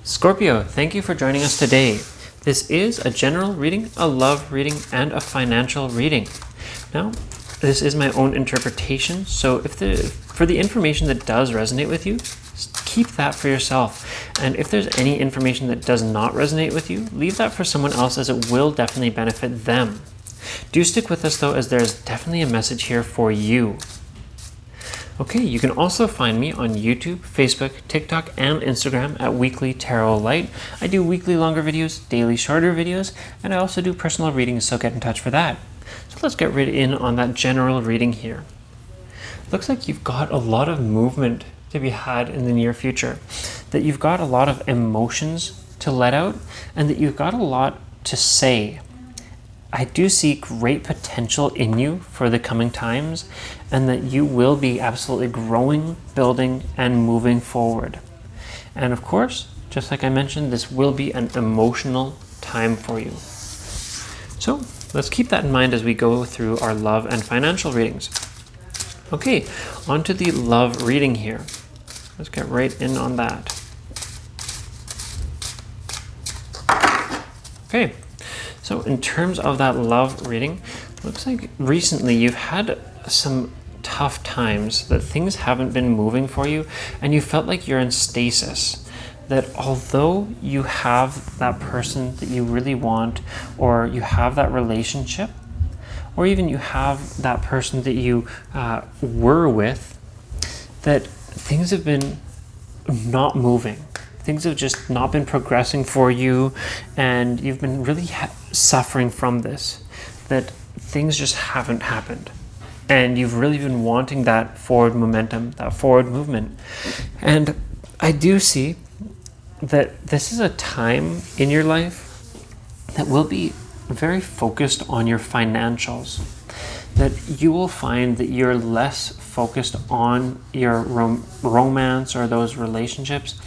Scorpio, thank you for joining us today. This is a general reading, a love reading, and a financial reading. Now, this is my own interpretation, so for the information that does resonate with you, keep that for yourself. And if there's any information that does not resonate with you, leave that for someone else, as it will definitely benefit them. Do stick with us though, as there's definitely a message here for you. Okay, you can also find me on YouTube, Facebook, TikTok, and Instagram at Weekly Tarot Light. I do weekly longer videos, daily shorter videos, and I also do personal readings, so get in touch for that. So let's get right in on that general reading here. Looks like you've got a lot of movement to be had in the near future, that you've got a lot of emotions to let out, and that you've got a lot to say. I do see great potential in you for the coming times, and that you will be absolutely growing, building, and moving forward. And of course, just like I mentioned, this will be an emotional time for you. So let's keep that in mind as we go through our love and financial readings. Okay, on to the love reading here. Let's get right in on that. Okay. So in terms of that love reading, looks like recently you've had some tough times, that things haven't been moving for you, and you felt like you're in stasis. That although you have that person that you really want, or you have that relationship, or even you have that person that you were with, that things have been not moving. Things have just not been progressing for you, and you've been really suffering from this, that things just haven't happened. And you've really been wanting that forward momentum, that forward movement. And I do see that this is a time in your life that will be very focused on your financials. That you will find that you're less focused on your romance or those relationships,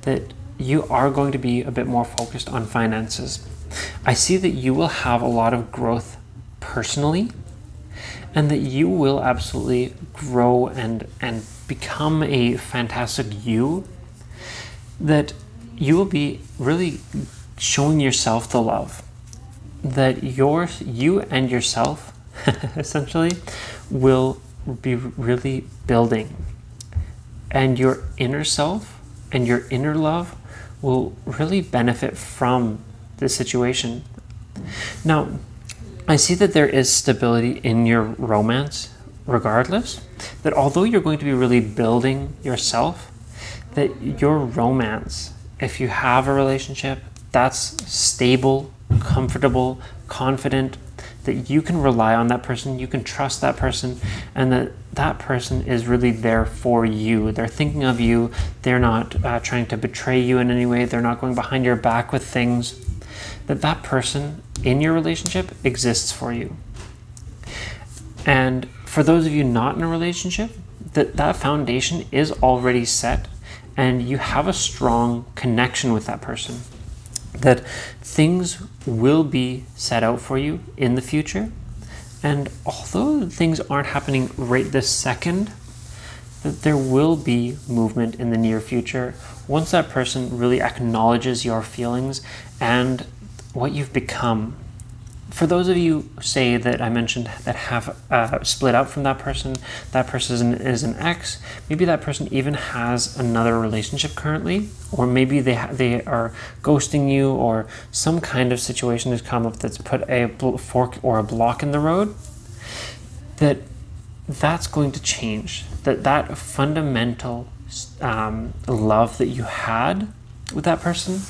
that you are going to be a bit more focused on finances. I see that you will have a lot of growth personally, and that you will absolutely grow and become a fantastic you, that you will be really showing yourself the love, that you and yourself essentially will be really building, and your inner self and your inner love will really benefit from this situation. Now, I see that there is stability in your romance regardless, that although you're going to be really building yourself, that your romance, if you have a relationship that's stable, comfortable, confident, that you can rely on that person, you can trust that person, and that person is really there for you. They're thinking of you. They're not trying to betray you in any way. They're not going behind your back with things. That person in your relationship exists for you. And for those of you not in a relationship, that foundation is already set, and you have a strong connection with that person. That things will be set out for you in the future. And although things aren't happening right this second, that there will be movement in the near future once that person really acknowledges your feelings and what you've become. For those of you, say, that I mentioned that have split up from that person is an ex, maybe that person even has another relationship currently, or maybe they are ghosting you, or some kind of situation has come up that's put a fork or a block in the road, that's going to change. That fundamental love that you had with that person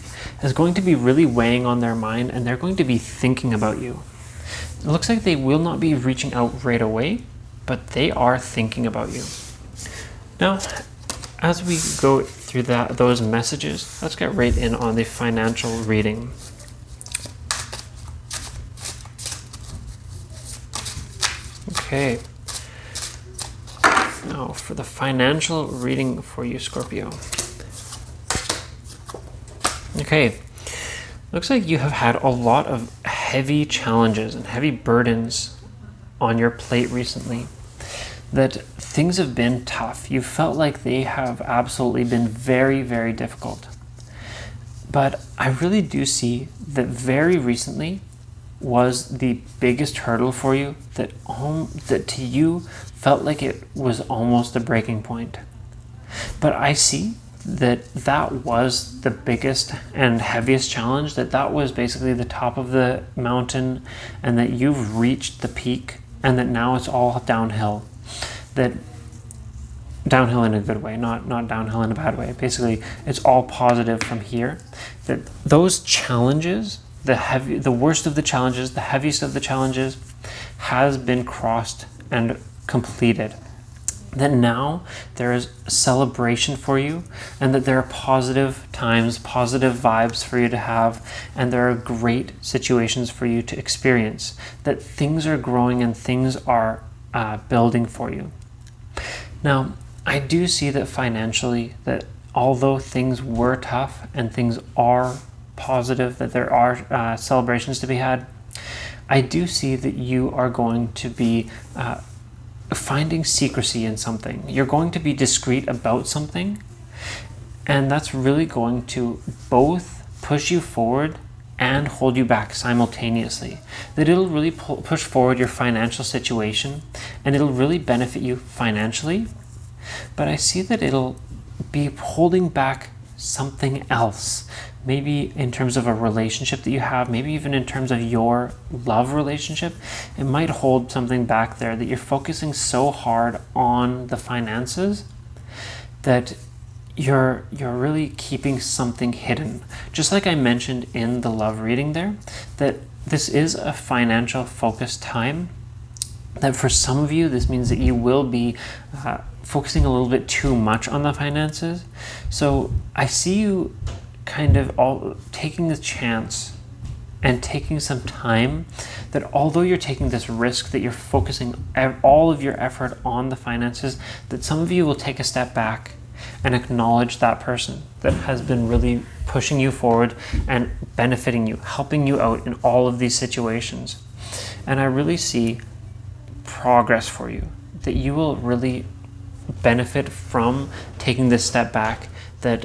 is going to be really weighing on their mind, and they're going to be thinking about you. It looks like they will not be reaching out right away, but they are thinking about you. Now, as we go through those messages, let's get right in on the financial reading. Okay. Now, for the financial reading for you, Scorpio. Okay, looks like you have had a lot of heavy challenges and heavy burdens on your plate recently. That things have been tough. You felt like they have absolutely been very, very difficult. But I really do see that very recently was the biggest hurdle for you, that to you felt like it was almost a breaking point. But I see that was the biggest and heaviest challenge, that was basically the top of the mountain, and that you've reached the peak, and that now it's all downhill. That downhill in a good way, not downhill in a bad way. Basically, it's all positive from here. That those challenges, the worst of the challenges, the heaviest of the challenges, has been crossed and completed. That now there is a celebration for you, and that there are positive times, positive vibes for you to have, and there are great situations for you to experience. That things are growing and things are building for you. Now, I do see that financially, that although things were tough and things are positive, that there are celebrations to be had, I do see that you are going to be finding secrecy in something. You're going to be discreet about something, and that's really going to both push you forward and hold you back simultaneously. That it'll really push forward your financial situation, and it'll really benefit you financially, but I see that it'll be holding back something else. Maybe in terms of a relationship that you have, maybe even in terms of your love relationship, it might hold something back there, that you're focusing so hard on the finances that you're really keeping something hidden. Just like I mentioned in the love reading there, that this is a financial focused time, that for some of you, this means that you will be focusing a little bit too much on the finances. So I see you kind of all taking the chance and taking some time, that although you're taking this risk, that you're focusing all of your effort on the finances, that some of you will take a step back and acknowledge that person that has been really pushing you forward and benefiting you, helping you out in all of these situations. And I really see progress for you, that you will really benefit from taking this step back, that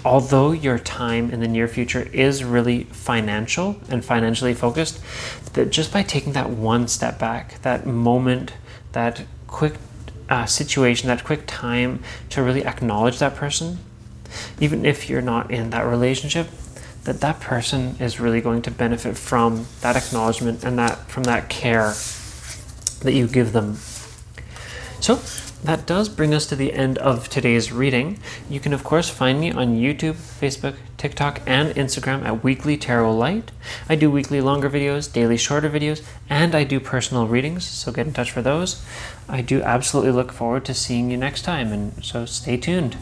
although your time in the near future is really financial and financially focused, that just by taking that one step back, that moment, that quick situation, that quick time to really acknowledge that person, even if you're not in that relationship, that person is really going to benefit from that acknowledgement and from that care that you give them. So that does bring us to the end of today's reading. You can of course find me on YouTube, Facebook, TikTok, and Instagram at Weekly Tarot Light. I do weekly longer videos, daily shorter videos, and I do personal readings, so get in touch for those. I do absolutely look forward to seeing you next time, and so stay tuned.